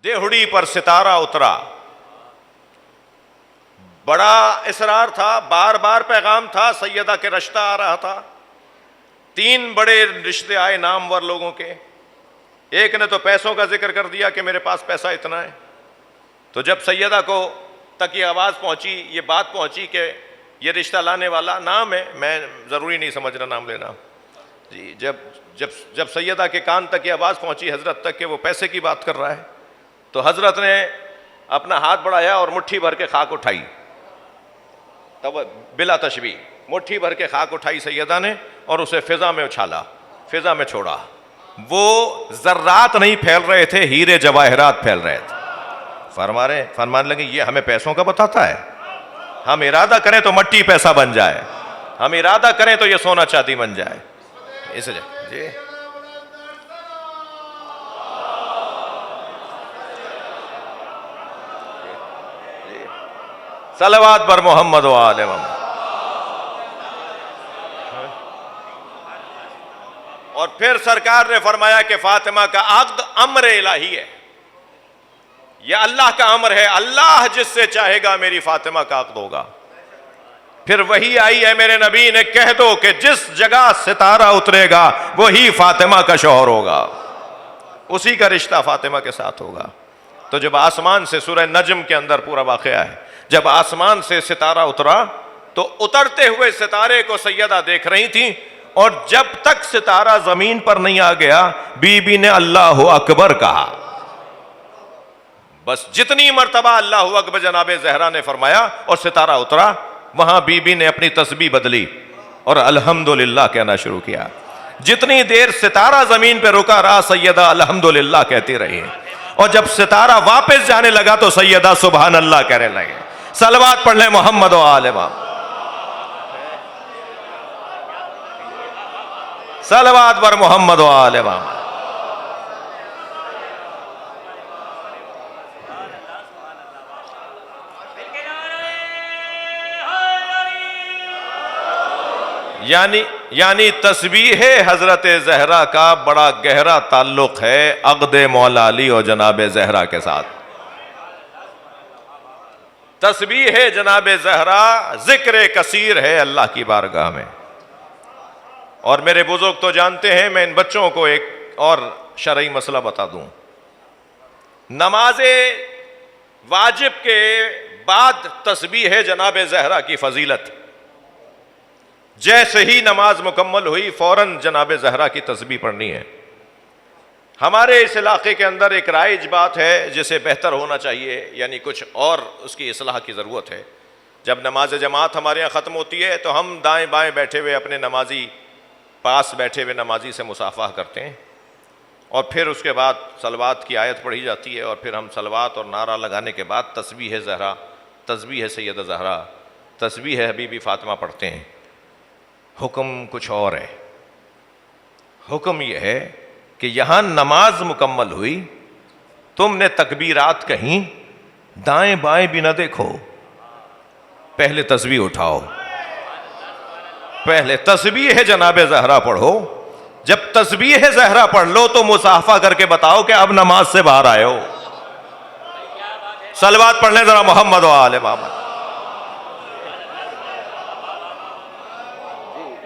دیہڑی پر ستارہ اترا. بڑا اصرار تھا, بار بار پیغام تھا, سیدہ کے رشتہ آ رہا تھا. 3 بڑے رشتے آئے نامور لوگوں کے. ایک نے تو پیسوں کا ذکر کر دیا کہ میرے پاس پیسہ اتنا ہے. تو جب سیدہ کو تک یہ آواز پہنچی, یہ بات پہنچی کہ یہ رشتہ لانے والا نام ہے, میں ضروری نہیں سمجھ رہا نام لینا جی, جب سیدہ کے کان تک یہ آواز پہنچی حضرت تک کہ وہ پیسے کی بات کر رہا ہے, تو حضرت نے اپنا ہاتھ بڑھایا اور مٹھی بھر کے خاک اٹھائی. تب بلا تشبیہ مٹھی بھر کے خاک اٹھائی سیدہ نے اور اسے فضا میں اچھالا, فضا میں چھوڑا. وہ ذرات نہیں پھیل رہے تھے, ہیرے جواہرات پھیل رہے تھے. فرمانے لگے یہ ہمیں پیسوں کا بتاتا ہے, ہم ارادہ کریں تو مٹی پیسہ بن جائے, ہم ارادہ کریں تو یہ سونا چاندی بن جائے. اس جی صلوات بر محمد و آل محمد. اور پھر سرکار نے فرمایا کہ فاطمہ کا عقد امر الہی ہے, یہ اللہ کا امر ہے, اللہ جس سے چاہے گا میری فاطمہ کا عقد ہوگا. پھر وہی آئی ہے میرے نبی نے, کہہ دو کہ جس جگہ ستارہ اترے گا وہی فاطمہ کا شوہر ہوگا, اسی کا رشتہ فاطمہ کے ساتھ ہوگا. تو جب آسمان سے, سورہ نجم کے اندر پورا واقعہ ہے, جب آسمان سے ستارہ اترا تو اترتے ہوئے ستارے کو سیدہ دیکھ رہی تھیں, اور جب تک ستارہ زمین پر نہیں آ گیا بی بی نے اللہ اکبر کہا. بس جتنی مرتبہ اللہ اکبر جناب زہرا نے فرمایا اور ستارہ اترا, وہاں بی بی نے اپنی تسبیح بدلی اور الحمدللہ کہنا شروع کیا. جتنی دیر ستارہ زمین پہ رکا رہا سیدہ الحمدللہ کہتی رہی, اور جب ستارہ واپس جانے لگا تو سیدہ سبحان اللہ کہنے لگے. صلوات پڑھ لیں محمد و آل محمد. صلوات بر محمد و آل محمد. یعنی تسبیح حضرت زہرا کا بڑا گہرا تعلق ہے عقد مولا علی اور جناب زہرا کے ساتھ. تسبیح جناب زہرا ذکر کثیر ہے اللہ کی بارگاہ میں. اور میرے بزرگ تو جانتے ہیں, میں ان بچوں کو ایک اور شرعی مسئلہ بتا دوں. نماز واجب کے بعد تسبیح جناب زہرا کی فضیلت, جیسے ہی نماز مکمل ہوئی فوراً جناب زہرا کی تسبیح پڑھنی ہے. ہمارے اس علاقے کے اندر ایک رائج بات ہے جسے بہتر ہونا چاہیے, یعنی کچھ اور اس کی اصلاح کی ضرورت ہے. جب نماز جماعت ہمارے یہاں ختم ہوتی ہے تو ہم دائیں بائیں بیٹھے ہوئے اپنے نمازی پاس بیٹھے ہوئے نمازی سے مصافحہ کرتے ہیں, اور پھر اس کے بعد صلوات کی آیت پڑھی جاتی ہے, اور پھر ہم صلوات اور نعرہ لگانے کے بعد تسبیح زہرا, تسبیح سیدہ زہرا, تسبیح حبیبی فاطمہ پڑھتے ہیں. حکم کچھ اور ہے. حکم یہ ہے کہ یہاں نماز مکمل ہوئی, تم نے تکبیرات کہیں, دائیں بائیں بھی نہ دیکھو, پہلے تسبیح اٹھاؤ, پہلے تسبیح جناب زہرا پڑھو. جب تسبیح زہرا پڑھ لو تو مصافحہ کر کے بتاؤ کہ اب نماز سے باہر آئے ہو. صلوات پڑھ لیں ذرا محمد و آل محمد.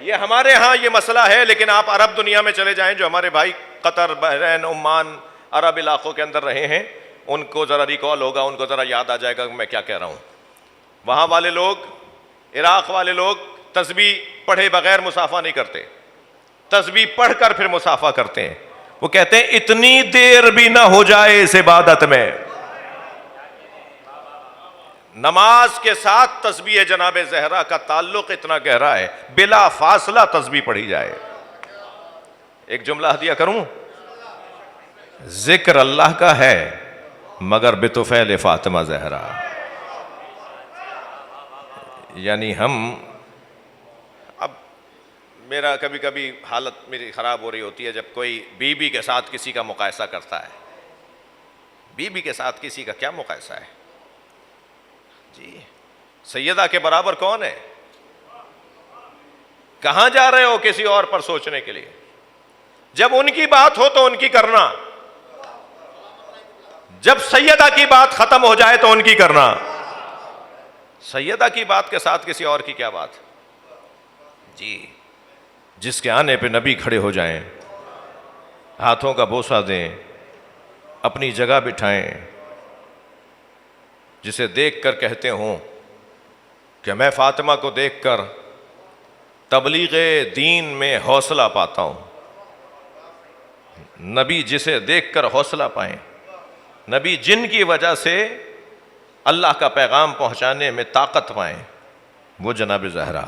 یہ ہمارے ہاں یہ مسئلہ ہے, لیکن آپ عرب دنیا میں چلے جائیں, جو ہمارے بھائی قطر, بحرین, عمان, عرب علاقوں کے اندر رہے ہیں, ان کو ذرا ریکال ہوگا, ان کو ذرا یاد آ جائے گا کہ میں کیا کہہ رہا ہوں. وہاں والے لوگ, عراق والے لوگ تسبیح پڑھے بغیر مصافحہ نہیں کرتے, تسبیح پڑھ کر پھر مصافحہ کرتے ہیں. وہ کہتے ہیں اتنی دیر بھی نہ ہو جائے اس عبادت میں, نماز کے ساتھ تسبیح جناب زہرا کا تعلق اتنا گہرا ہے, بلا فاصلہ تسبیح پڑھی جائے. ایک جملہ ہدیہ کروں, ذکر اللہ کا ہے مگر بطفیل فاطمہ زہرا. یعنی ہم, اب میرا کبھی کبھی حالت میری خراب ہو رہی ہوتی ہے جب کوئی بی بی کے ساتھ کسی کا مقایسہ کرتا ہے. بی بی کے ساتھ کسی کا کیا مقایسہ ہے جی, سیدہ کے برابر کون ہے؟ کہاں جا رہے ہو کسی اور پر سوچنے کے لیے؟ جب ان کی بات ہو تو ان کی کرنا, جب سیدہ کی بات ختم ہو جائے تو ان کی کرنا. سیدہ کی بات کے ساتھ کسی اور کی کیا بات جی. جس کے آنے پہ نبی کھڑے ہو جائیں, ہاتھوں کا بوسہ دیں, اپنی جگہ بٹھائیں, جسے دیکھ کر کہتے ہوں کہ میں فاطمہ کو دیکھ کر تبلیغ دین میں حوصلہ پاتا ہوں. نبی جسے دیکھ کر حوصلہ پائیں, نبی جن کی وجہ سے اللہ کا پیغام پہنچانے میں طاقت پائیں, وہ جناب زہرا.